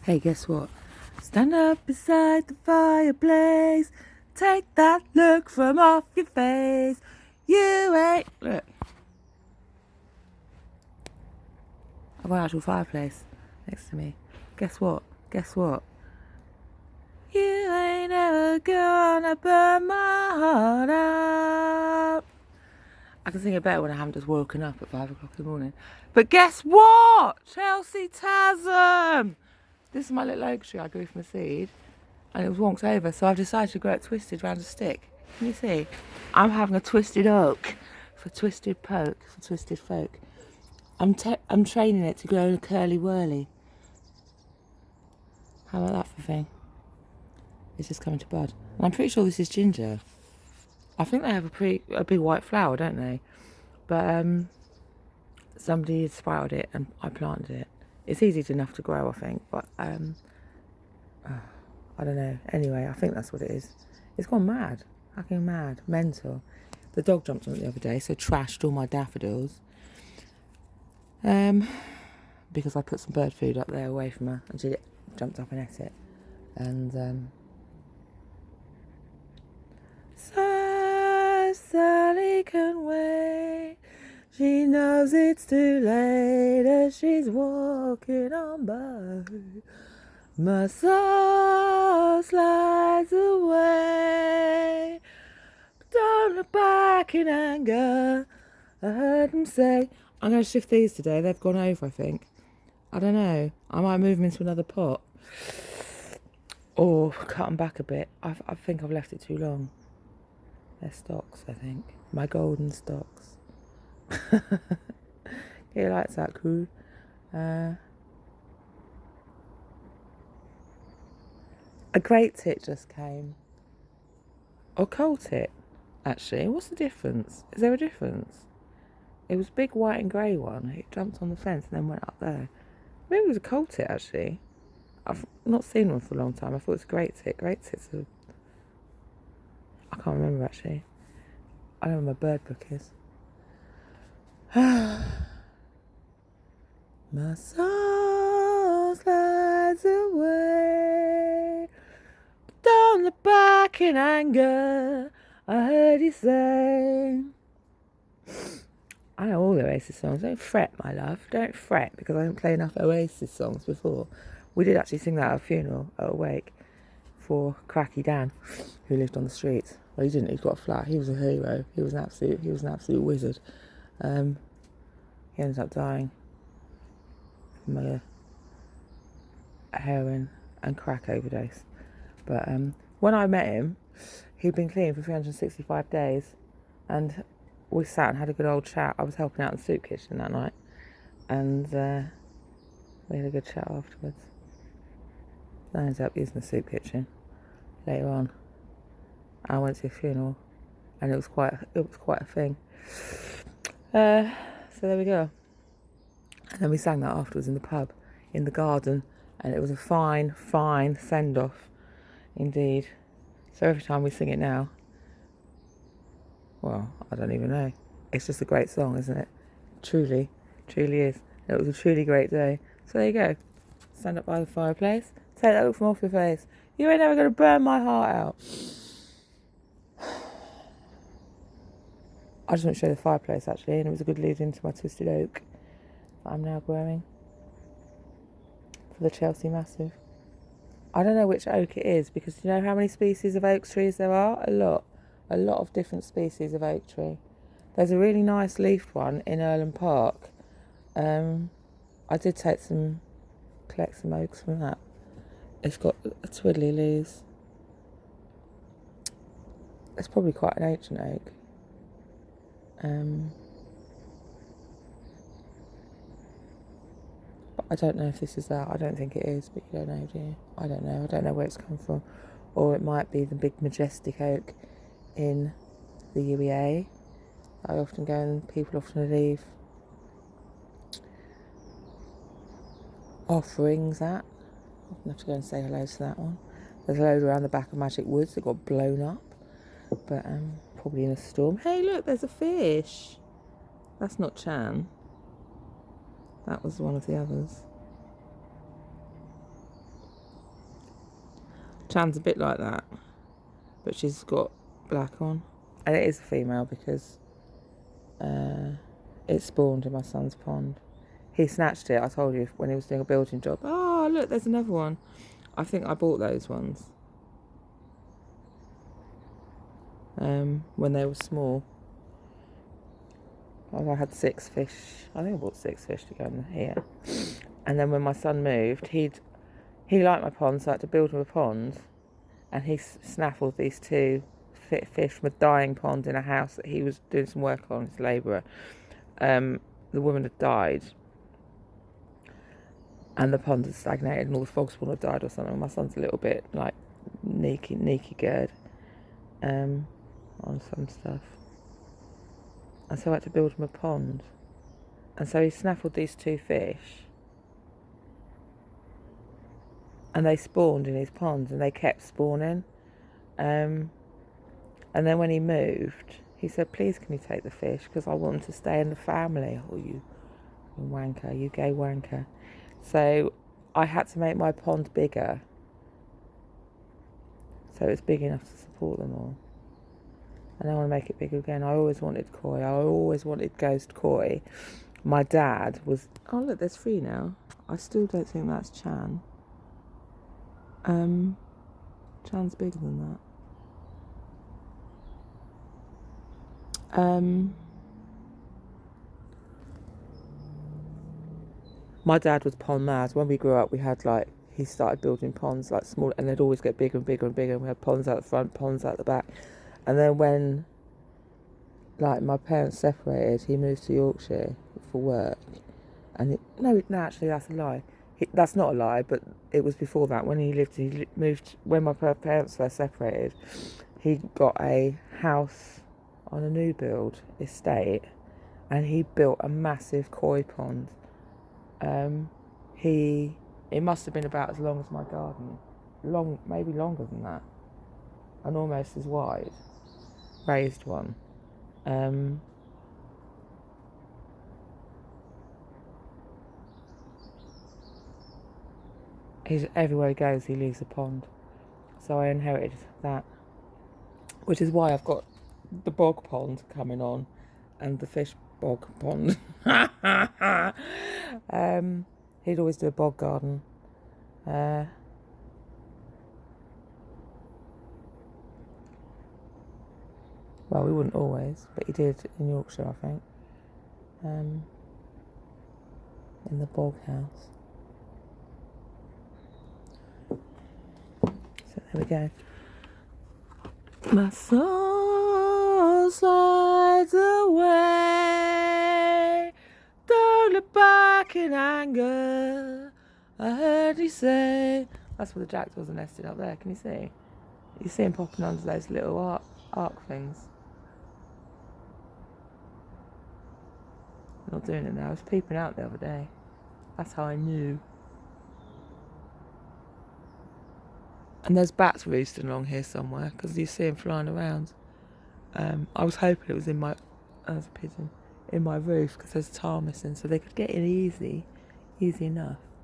Hey, guess what? Stand up beside the fireplace. Take that look from off your face. You ain't. Look. I've got an actual fireplace next to me. Guess what? Guess what? You ain't ever gonna burn my heart out. I can sing it better when I haven't just woken up at 5 o'clock in the morning. But guess what? Chelsea Tasm! This is my little oak tree I grew from a seed. And it was wonked over, so I've decided to grow it twisted round a stick. Can you see? I'm having a twisted oak for twisted poke, for twisted folk. I'm training it to grow in a curly whirly. How about that for a thing? It's just coming to bud. And I'm pretty sure this is ginger. I think they have a big white flower, don't they? But somebody had sprouted it and I planted it. It's easy enough to grow, I think, but I don't know. Anyway, I think that's what it is. It's gone mad. Fucking mad. Mental. The dog jumped on it the other day, so trashed all my daffodils. Because I put some bird food up there away from her and she jumped up and ate it. And so Sally can wait. She knows it's too late as she's walking on by. My soul slides away. Don't look back in anger. I heard him say, I'm going to shift these today. They've gone over, I think. I don't know. I might move them into another pot. Or cut them back a bit. I think I've left it too long. They're stocks, I think. My golden stocks. Get your lights out, crew. A great tit just came. Or coal tit, actually. What's the difference? Is there a difference? It was a big white and grey one. It jumped on the fence and then went up there. Maybe it was a coal tit, actually. I've not seen one for a long time. I thought it was a great tit. Great tits are... I can't remember, actually. I don't know where my bird book is. My soul slides away. Don't look back in anger. I heard you say. I know all the Oasis songs. Don't fret, my love. Don't fret, because I didn't play enough Oasis songs before. We did actually sing that at a funeral, at a wake, for Cracky Dan, who lived on the streets. Well, he didn't. He's got a flat. He was a hero. He was an absolute wizard. He ended up dying from a heroin and crack overdose. But when I met him, he'd been clean for 365 days, and we sat and had a good old chat. I was helping out in the soup kitchen that night, and we had a good chat afterwards. I ended up using the soup kitchen later on. I went to a funeral, and it was quite a thing. So there we go. And then we sang that afterwards in the pub, in the garden, and it was a fine send-off indeed. So every time we sing it now, well, I don't even know. It's just a great song, isn't it? Truly is. It was a truly great day. So there you go. Stand up by the fireplace. Take that look from off your face. You ain't never going to burn my heart out. I just want to show the fireplace, actually, and it was a good lead into my twisted oak that I'm now growing for the Chelsea Massive. I don't know which oak it is, because you know how many species of oak trees there are? A lot of different species of oak tree. There's a really nice leafed one in Earlham Park. I did collect some oaks from that. It's got twiddly leaves. It's probably quite an ancient oak. But I don't know if this is that. I don't think it is, but you don't know, do you? I don't know. I don't know where it's come from. Or it might be the big majestic oak in the UEA. I often go and people often leave offerings at. I often have to go and say hello to that one. There's a load around the back of Magic Woods that got blown up, but probably in a storm. Hey, look, there's a fish. That's not Chan. That was one of the others. Chan's a bit like that, but she's got black on. And it is a female because it spawned in my son's pond. He snatched it, I told you, when he was doing a building job. Oh, look, there's another one. I think I bought those ones when they were small. I had 6 fish. I think I bought 6 fish to go in here. And then when my son moved, he liked my pond, so I had to build him a pond. And he snaffled these 2 fish from a dying pond in a house that he was doing some work on, his labourer. The woman had died. And the pond had stagnated and all the frog spawn had died or something. My son's a little bit like neaky gird on some stuff. And so I had to build him a pond. And so he snaffled these 2 fish. And they spawned in his pond and they kept spawning. And then when he moved, he said, please can you take the fish? Because I want them to stay in the family. Oh, you wanker, you gay wanker. So I had to make my pond bigger. So it's big enough to support them all. And I want to make it bigger again. I always wanted koi. I always wanted ghost koi. My dad was... Oh, look, there's 3 now. I still don't think that's Chan. Chan's bigger than that. My dad was pond mad. When we grew up, we had he started building ponds small, and they'd always get bigger and bigger and bigger. And we had ponds out the front, ponds out the back. And then when my parents separated, he moved to Yorkshire for work. And actually that's a lie. That's not a lie, but it was before that. When he moved, when my parents first separated, he got a house on a new build estate, and he built a massive koi pond. It must have been about as long as my garden, maybe longer than that, and almost as wide. Raised one. Everywhere he goes, he leaves a pond. So I inherited that, which is why I've got the bog pond coming on, and the fish bog pond. He'd always do a bog garden. Well, we wouldn't always, but he did in Yorkshire, I think. In the bog house. So there we go. My soul slides away. Don't look back in anger. I heard you say. That's where the jackdaws are nested up there. Can you see? You see him popping under those little arc things. Not doing it now. I was peeping out the other day. That's how I knew. And there's bats roosting along here somewhere because you see them flying around. I was hoping it was in my... There's a pigeon. In my roof because there's tar missing, so they could get in easy enough.